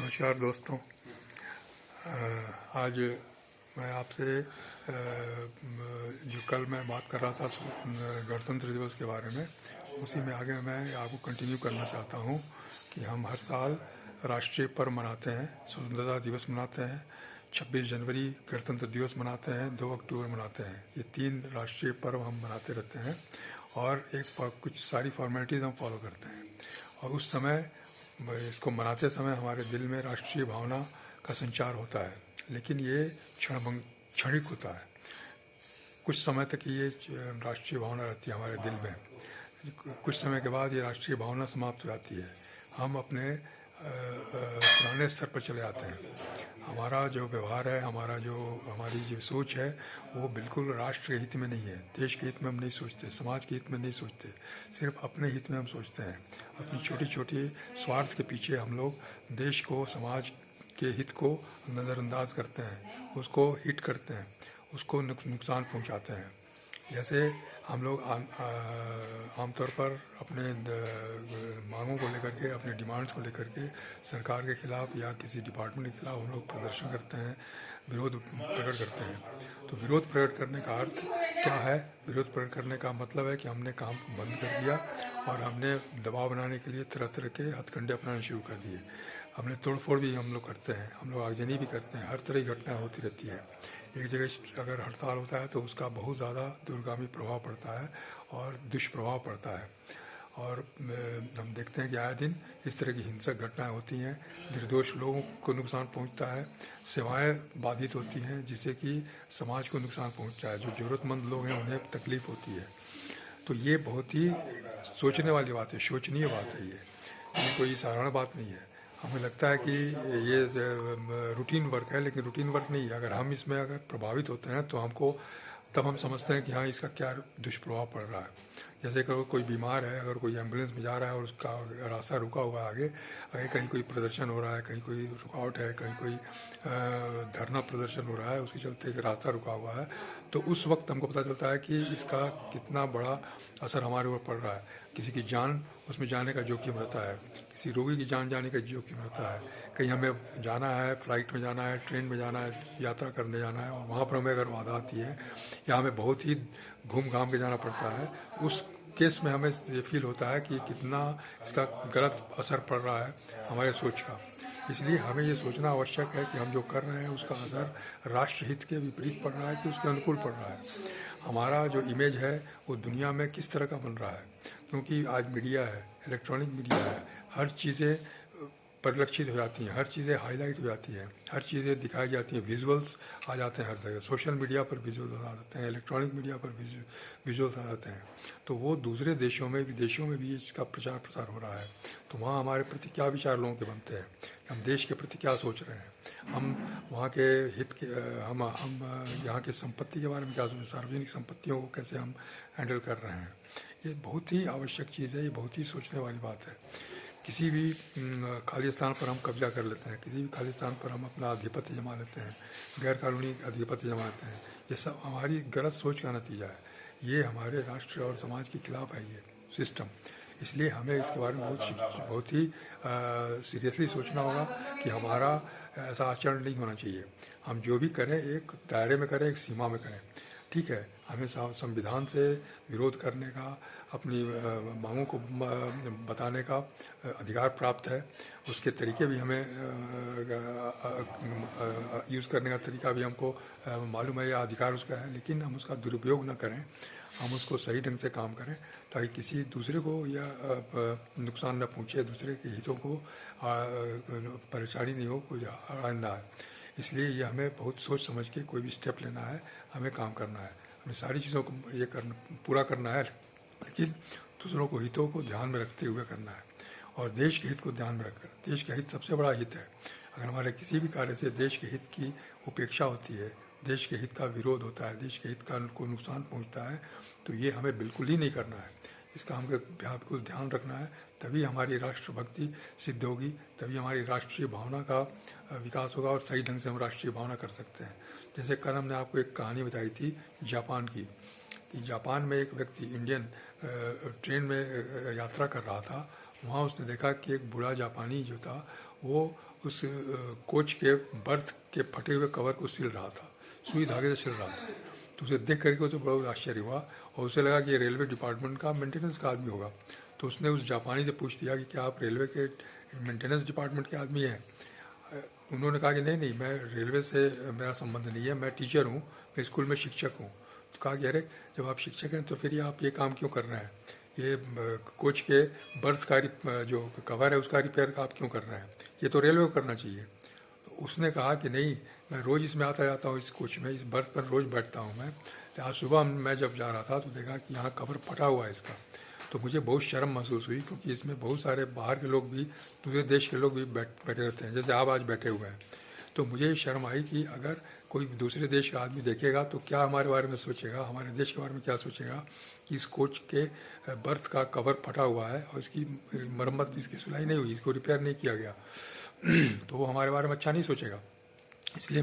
नमस्कार दोस्तों। आज मैं आपसे जो कल मैं बात कर रहा था गणतंत्र दिवस के बारे में, उसी में आगे मैं आपको कंटिन्यू करना चाहता हूँ कि हम हर साल राष्ट्रीय पर्व मनाते हैं। स्वतंत्रता दिवस मनाते हैं, 26 जनवरी गणतंत्र दिवस मनाते हैं, 2 अक्टूबर मनाते हैं। ये 3 राष्ट्रीय पर्व हम मनाते रहते हैं और कुछ सारी फॉर्मेलिटीज़ हम फॉलो करते हैं। और उस समय इसको मनाते समय हमारे दिल में राष्ट्रीय भावना का संचार होता है, लेकिन ये क्षणिक होता है। कुछ समय तक ये राष्ट्रीय भावना रहती है हमारे दिल में। कुछ समय के बाद ये राष्ट्रीय भावना समाप्त हो जाती है। हम अपने पुराने स्तर पर चले आते हैं। हमारा जो व्यवहार है, हमारी जो सोच है, वो बिल्कुल राष्ट्र के हित में नहीं है। देश के हित में हम नहीं सोचते, समाज के हित में नहीं सोचते, सिर्फ अपने हित में हम सोचते हैं। अपनी छोटी छोटी स्वार्थ के पीछे हम लोग देश को, समाज के हित को नज़रअंदाज करते हैं, उसको हिट करते हैं, उसको नुकसान पहुंचाते हैं। जैसे हम लोग आमतौर पर अपने मांगों को लेकर के, अपने डिमांड्स को लेकर के सरकार के खिलाफ या किसी डिपार्टमेंट के खिलाफ हम लोग प्रदर्शन करते हैं, विरोध प्रकट करते हैं। तो विरोध प्रकट करने का अर्थ क्या है? विरोध प्रकट करने का मतलब है कि हमने काम बंद कर दिया और हमने दबाव बनाने के लिए तरह तरह के हथकंडे अपनाने शुरू कर दिए। हमने तोड़फोड़ भी हम लोग करते हैं, हम लोग आगजनी भी करते हैं, हर तरह की घटनाएं होती रहती है। एक जगह अगर हड़ताल होता है तो उसका बहुत ज़्यादा दूरगामी प्रभाव पड़ता है और दुष्प्रभाव पड़ता है। और हम देखते हैं कि आए दिन इस तरह की हिंसक घटनाएं होती हैं, निर्दोष लोगों को नुकसान पहुंचता है, सेवाएं बाधित होती हैं, जिससे कि समाज को नुकसान पहुंचता है। जो ज़रूरतमंद लोग हैं उन्हें तकलीफ़ होती है। तो ये बहुत ही सोचने वाली बात है, शोचनीय बात है। ये कोई साधारण बात नहीं है। हमें लगता है कि ये रूटीन वर्क है, लेकिन रूटीन वर्क नहीं है। अगर हम इसमें अगर प्रभावित होते हैं तो तब हम समझते हैं कि हाँ, इसका क्या दुष्प्रभाव पड़ रहा है। जैसे कि कोई बीमार है, अगर कोई एम्बुलेंस में जा रहा है और उसका रास्ता रुका हुआ है, आगे कहीं कोई प्रदर्शन हो रहा है, कहीं कोई रुकावट है, कहीं कोई धरना प्रदर्शन हो रहा है, उसके चलते रास्ता रुका हुआ है, तो उस वक्त हमको पता चलता है कि इसका कितना बड़ा असर हमारे ऊपर पड़ रहा है। किसी की जान उसमें जाने का जोखिम रहता है, किसी रोगी की जान जाने का जोखिम रहता है। कहीं हमें जाना है, फ्लाइट में जाना है, ट्रेन में जाना है, यात्रा करने जाना है, और वहाँ पर हमें अगर बाधा आती है या हमें बहुत ही घूम घाम के जाना पड़ता है, उस केस में हमें ये फील होता है कि कितना इसका गलत असर पड़ रहा है हमारे सोच का। इसलिए हमें ये सोचना आवश्यक है कि हम जो कर रहे हैं उसका असर राष्ट्रहित के विपरीत पड़ रहा है कि उसके अनुकूल पड़ रहा है। हमारा जो इमेज है वो दुनिया में किस तरह का बन रहा है, क्योंकि आज मीडिया है, इलेक्ट्रॉनिक मीडिया है, हर चीज़ें परिलक्षित हो जाती हैं, हर चीज़ें हाईलाइट हो जाती हैं, हर चीज़ें दिखाई जाती हैं, विजुअल्स आ जाते हैं हर जगह। सोशल मीडिया पर विजुअल्स आ जाते हैं, इलेक्ट्रॉनिक मीडिया पर विजुअल्स आ जाते हैं। तो वो दूसरे देशों में, विदेशों में भी इसका प्रचार प्रसार हो रहा है। तो वहाँ हमारे प्रति क्या विचार लोगों के बनते हैं, हम देश के प्रति क्या सोच रहे हैं, हम वहाँ के हित के, हम यहाँ की संपत्ति के बारे में क्या सोच, सार्वजनिक संपत्तियों को कैसे हम हैंडल कर रहे हैं। ये बहुत ही आवश्यक चीज़ है, ये बहुत ही सोचने वाली बात है। किसी भी खाली स्थान पर हम कब्जा कर लेते हैं, किसी भी खाली स्थान पर हम अपना आधिपत्य जमा लेते हैं, गैर कानूनी आधिपत्य जमा लेते हैं। ये सब हमारी गलत सोच का नतीजा है। ये हमारे राष्ट्र और समाज के खिलाफ है ये सिस्टम। इसलिए हमें इसके बारे में बहुत ही सीरियसली सोचना होगा कि हमारा ऐसा आचरण नहीं होना चाहिए। हम जो भी करें एक दायरे में करें, एक सीमा में करें। ठीक है, हमें संविधान से विरोध करने का, अपनी मांगों को बताने का अधिकार प्राप्त है। उसके तरीके भी हमें यूज़ करने का तरीका भी हमको मालूम है, या अधिकार उसका है, लेकिन हम उसका दुरुपयोग न करें। हम उसको सही ढंग से काम करें ताकि किसी दूसरे को या नुकसान न पहुँचे, दूसरे के हितों को परेशानी नहीं हो, कोई हानि ना आए। इसलिए ये हमें बहुत सोच समझ के कोई भी स्टेप लेना है, हमें काम करना है, हमें सारी चीज़ों को पूरा करना है, लेकिन दूसरों को हितों को ध्यान में रखते हुए करना है और देश के हित को ध्यान में रखकर। देश का हित सबसे बड़ा हित है। अगर हमारे किसी भी कार्य से देश के हित की उपेक्षा होती है, देश के हित का विरोध होता है, देश के हित का को नुकसान पहुंचता है, तो ये हमें बिल्कुल ही नहीं करना है। इसका हमें बिल्कुल ध्यान रखना है, तभी हमारी राष्ट्रभक्ति सिद्ध होगी, तभी हमारी राष्ट्रीय भावना का विकास होगा और सही ढंग से हम राष्ट्रीय भावना कर सकते हैं। जैसे कल हमने आपको एक कहानी बताई थी जापान की, कि जापान में एक व्यक्ति इंडियन ट्रेन में यात्रा कर रहा था। वहाँ उसने देखा कि एक बूढ़ा जापानी जो था वो उस कोच के बर्थ के फटे हुए कवर को सिल रहा था, सुई धागे से सिल रहा था। तो उसे देख करके तो बहुत आश्चर्य हुआ और उसे लगा कि ये रेलवे डिपार्टमेंट का मेंटेनेंस का आदमी होगा। तो उसने उस जापानी से पूछ दिया कि क्या आप रेलवे के मेंटेनेंस डिपार्टमेंट के आदमी हैं? उन्होंने कहा कि नहीं नहीं, मैं रेलवे से मेरा संबंध नहीं है, मैं टीचर हूँ, मैं स्कूल में शिक्षक हूँ। तो कहा कि अरे जब आप शिक्षक हैं तो फिर ये आप ये काम क्यों कर रहे हैं? ये कोच के बर्थ का जो कवर है उसका रिपेयर का आप क्यों कर रहे हैं? ये तो रेलवे को करना चाहिए। तो उसने कहा कि नहीं, मैं रोज़ इसमें आता जाता हूँ, इस कोच में, इस बर्थ पर रोज़ बैठता हूँ मैं। तो आज सुबह मैं जब जा रहा था तो देखा कि यहाँ कवर फटा हुआ है इसका। तो मुझे बहुत शर्म महसूस हुई, क्योंकि इसमें बहुत सारे बाहर के लोग भी, दूसरे देश के लोग भी बैठे रहते हैं, जैसे आप आज बैठे हुए हैं। तो मुझे शर्म आई कि अगर कोई दूसरे देश का आदमी देखेगा तो क्या हमारे बारे में सोचेगा, हमारे देश के बारे में क्या सोचेगा कि इस कोच के बर्थ का कवर फटा हुआ है और इसकी मरम्मत, इसकी सिलाई नहीं हुई, इसको रिपेयर नहीं किया गया। तो वो हमारे बारे में अच्छा नहीं सोचेगा। इसलिए